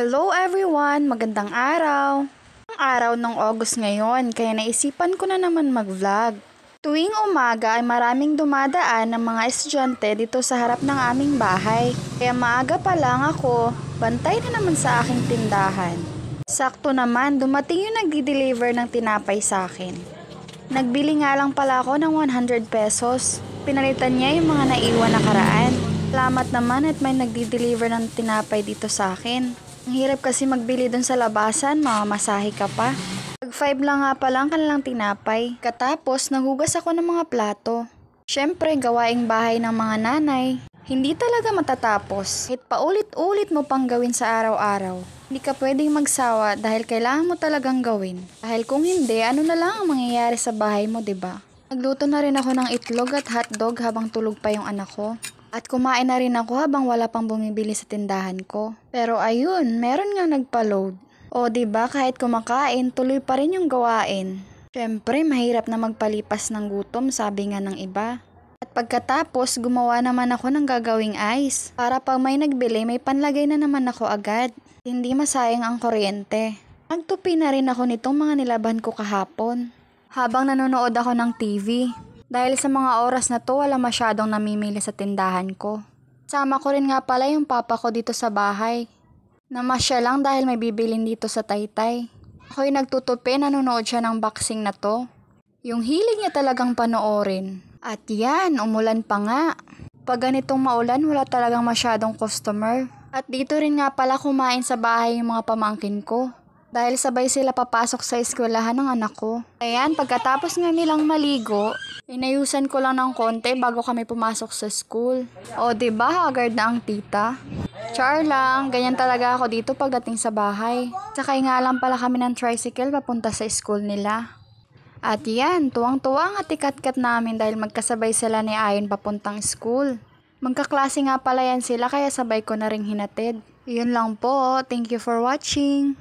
Hello everyone! Magandang araw! Ang araw ng August ngayon, kaya naisipan ko na naman mag-vlog. Tuwing umaga ay maraming dumadaan ng mga estudyante dito sa harap ng aming bahay. Kaya maaga pa lang ako, bantay na naman sa aking tindahan. Sakto naman, dumating yung nagdi-deliver ng tinapay sa akin. Nagbili nga lang pala ako ng 100 pesos. Pinalitan niya yung mga naiwan na karaan. Salamat naman at may nagdi-deliver ng tinapay dito sa akin. Ang hirap kasi magbili dun sa labasan, mamamasahe ka pa. Pag 5 lang nga pala ang kanilang tinapay. Katapos, nahugas ako ng mga plato. Syempre, gawaing bahay ng mga nanay. Hindi talaga matatapos. Kahit paulit-ulit mo pang gawin sa araw-araw. Hindi ka pwedeng magsawa dahil kailangan mo talagang gawin. Dahil kung hindi, ano na lang ang mangyayari sa bahay mo, 'di ba? Nagluto na rin ako ng itlog at hotdog habang tulog pa yung anak ko. At kumain na rin ako habang wala pang bumibili sa tindahan ko. Pero ayun, meron nga nagpa-load. O 'di ba, kahit kumakain, tuloy pa rin yung gawain. Syempre, mahirap na magpalipas ng gutom, sabi nga ng iba. At pagkatapos, gumawa naman ako ng gagawing ice. Para pag may nagbili, may panlagay na naman ako agad. Hindi masayang ang kuryente. Nagtupi na rin ako nitong mga nilaban ko kahapon. Habang nanonood ako ng TV. Dahil sa mga oras na to, wala masyadong namimili sa tindahan ko. Sama ko rin nga pala yung papa ko dito sa bahay. Namasya lang dahil may bibilin dito sa Taytay. Ako'y nagtutupi, nanonood siya ng boxing na to. Yung hilig niya talagang panoorin. At yan, umulan pa nga. Pag ganitong maulan, wala talagang masyadong customer. At dito rin nga pala kumain sa bahay yung mga pamangkin ko. Dahil sabay sila papasok sa eskwelahan ng anak ko. Ayan, pagkatapos nga nilang maligo, inayusan ko lang ng konti bago kami pumasok sa school. O diba, haggard na ang tita? Char lang, ganyan talaga ako dito pagdating sa bahay. Sakay nga lang pala kami ng tricycle papunta sa school nila. At yan, tuwang-tuwa nga tikat-kat namin dahil magkasabay sila ni Ayon papuntang school. Magkaklase nga pala yan sila kaya sabay ko na ring hinatid. Yun lang po, thank you for watching.